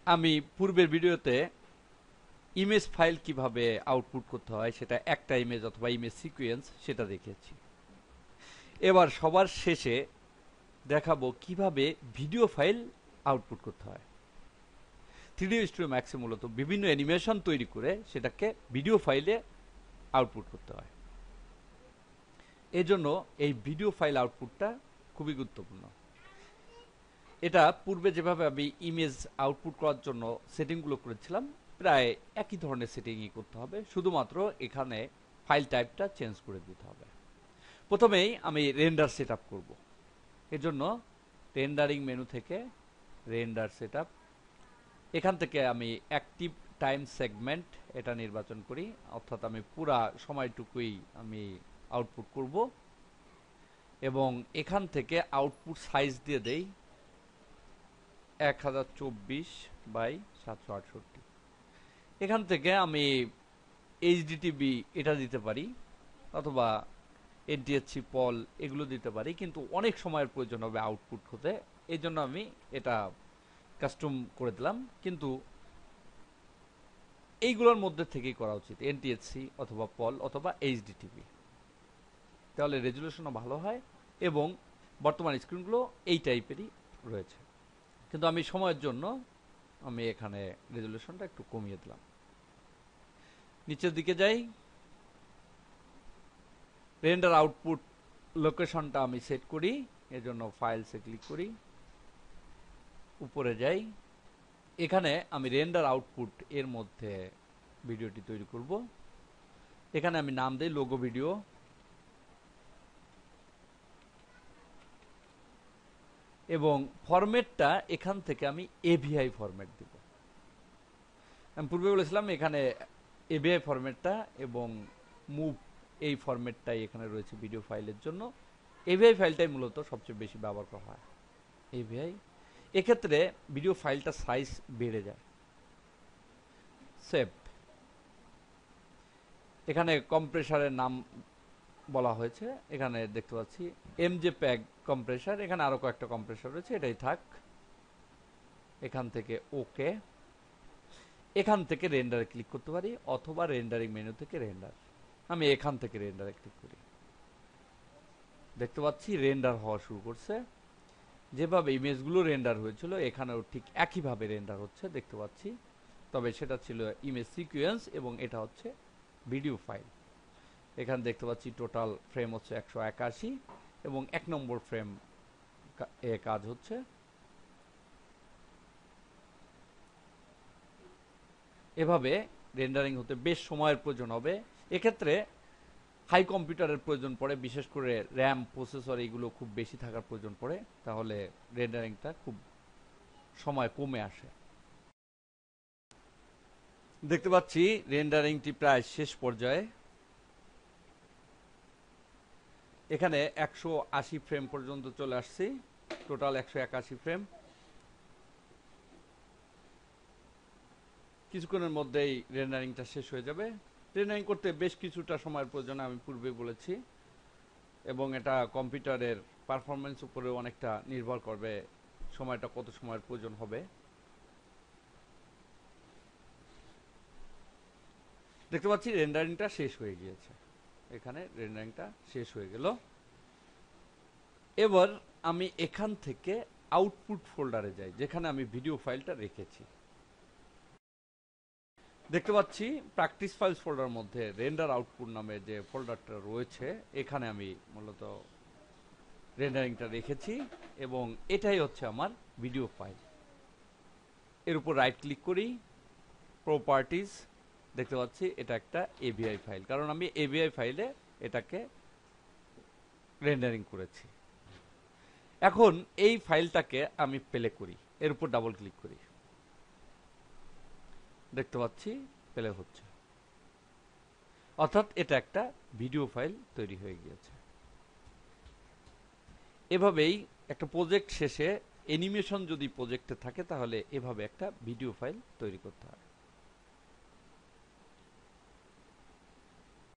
আমি পূর্বের ভিডিওতে ইমেজ ফাইল কিভাবে আউটপুট করতে হয় সেটা একটা ইমেজ অথবা ইমেজ সিকোয়েন্স সেটা দেখিয়েছি। এবার সবার শেষে দেখাবো কিভাবে ভিডিও ফাইল আউটপুট করতে হয়। 3D স্টুডিও ম্যাক্সে মূলত বিভিন্ন অ্যানিমেশন তৈরি করে সেটাকে ভিডিও ফাইলে আউটপুট করতে হয়। এজন্য এই ভিডিও ফাইল আউটপুটটা খুবই গুরুত্বপূর্ণ। এটা পূর্বে যেভাবে আমি ইমেজ আউটপুট করার জন্য সেটিংগুলো করেছিলাম প্রায় একই ধরনের সেটিংই করতে হবে, শুধুমাত্র এখানে ফাইল টাইপটা চেঞ্জ করে দিতে হবে। প্রথমেই আমি রেন্ডার সেট আপ করবো। এজন্য রেন্ডারিং মেনু থেকে রেন্ডার সেট আপ, এখান থেকে আমি অ্যাক্টিভ টাইম সেগমেন্ট এটা নির্বাচন করি, অর্থাৎ আমি পুরা সময়টুকুই আমি আউটপুট করব এবং এখান থেকে আউটপুট সাইজ দিয়ে দেই 1024/768। এখান থেকে আমি এইচডিটিবি এটা দিতে পারি অথবা এনটিএসসি পল এগুলো দিতে পারি, কিন্তু অনেক সময়ের প্রয়োজন হবে আউটপুট হতে, এই জন্য আমি এটা কাস্টম করে দিলাম। কিন্তু এইগুলোর মধ্যে থেকেই করা উচিত, এনটিএসসি অথবা পল অথবা এইচডিটিবি, তাহলে রেজুলেশনও ভালো হয় এবং বর্তমান স্ক্রিনগুলো এই টাইপেরই রয়েছে। কিন্তু আমি সময়ের জন্য আমি এখানে রেজুলেশনটা একটু কমিয়ে দিলাম। নিচের দিকে যাই, রেন্ডার আউটপুট লোকেশনটা আমি সেট করি, এজন্য ফাইলসে ক্লিক করি, উপরে যাই, এখানে আমি রেন্ডার আউটপুট এর মধ্যে ভিডিওটি তৈরি করব। এখানে আমি নাম দেই লোগো ভিডিও এবং ফরম্যাটটা এখান থেকে আমি এভিআই ফরম্যাট দিব। আমি পূর্বে বলেছিলাম এখানে এভিআই ফরম্যাটটা এবং মুভ এই ফরম্যাটটাই এখানে রয়েছে ভিডিও ফাইলের জন্য। এভিআই ফাইলটাই মূলত সবচেয়ে বেশি ব্যবহার করা হয়। এভিআই এক্ষেত্রে ভিডিও ফাইলটা সাইজ বেড়ে যায়। সেভ, এখানে কম্প্রেসারের নাম বলা হয়েছে, এখানে দেখতে পাচ্ছি এমজেপ্যাগ কম্প্রেসার, এখানে আরো কয়েকটা কম্প্রেসার রয়েছে, এটাই থাক। এখান থেকে ওকে, এখান থেকে রেন্ডারে ক্লিক করতে পারি অথবা রেন্ডারিং মেনু থেকে রেন্ডার, আমি এখান থেকে রেন্ডারে ক্লিক করি। দেখতে পাচ্ছি রেন্ডার হওয়া শুরু করছে। যেভাবে ইমেজগুলো রেন্ডার হয়েছিল এখানেও ঠিক একইভাবে রেন্ডার হচ্ছে দেখতে পাচ্ছি, তবে সেটা ছিল ইমেজ সিকোয়েন্স এবং এটা হচ্ছে ভিডিও ফাইল। এখানে দেখতে পাচ্ছি টোটাল ফ্রেম হচ্ছে 181 এবং 1 নম্বর ফ্রেম এ কাজ হচ্ছে। এভাবে রেন্ডারিং হতে বেশ সময়ের প্রয়োজন হবে। এক্ষেত্রে হাই কম্পিউটারের প্রয়োজন পড়ে, বিশেষ করে র্যাম প্রসেসর এগুলো খুব বেশি থাকার প্রয়োজন পড়ে, তাহলে রেন্ডারিংটা খুব সময় কমে আসে। দেখতে পাচ্ছি রেন্ডারিংটি প্রায় শেষ পর্যায়ে। এখানে 180 ফ্রেম পর্যন্ত চলে আসছি, টোটাল 181 ফ্রেম। কিছুক্ষণের মধ্যেই রেন্ডারিংটা শেষ হয়ে যাবে। রেন্ডারিং করতে বেশ কিছুটা সময়ের প্রয়োজন আমি পূর্বে বলেছি, এবং এটা কম্পিউটারের পারফরমেন্স উপরে অনেকটা নির্ভর করবে সময়টা কত সময়ের প্রয়োজন হবে। দেখতে পাচ্ছি রেন্ডারিংটা শেষ হয়ে গিয়েছে, এখানে রেন্ডারিংটা শেষ হয়ে গেল। এবার আমি এখান থেকে আউটপুট ফোল্ডারে যাই যেখানে আমি ভিডিও ফাইলটা রেখেছি। দেখতে পাচ্ছি প্র্যাকটিস ফাইলস ফোল্ডার মধ্যে রেন্ডার আউটপুট নামে যে ফোল্ডারটা রয়েছে এখানে আমি মূলত রেন্ডারিংটা রেখেছি এবং এটাই হচ্ছে আমার ভিডিও ফাইল। এর উপর রাইট ক্লিক করি, প্রপার্টিজ, দেখতে পাচ্ছি এটা একটা এভিআই ফাইল, কারণ আমি এভিআই ফাইলে এটাকে রেন্ডারিং করেছি। এখন এই ফাইলটাকে আমি প্লে করি, এর উপর ডাবল ক্লিক করি, দেখতে পাচ্ছি প্লে হচ্ছে, অর্থাৎ এটা একটা ভিডিও ফাইল তৈরি হয়ে গিয়েছে। এভাবেই একটা প্রজেক্ট শেষে অ্যানিমেশন যদি প্রজেক্টে থাকে তাহলে এভাবে একটা ভিডিও ফাইল তৈরি করতে হয়।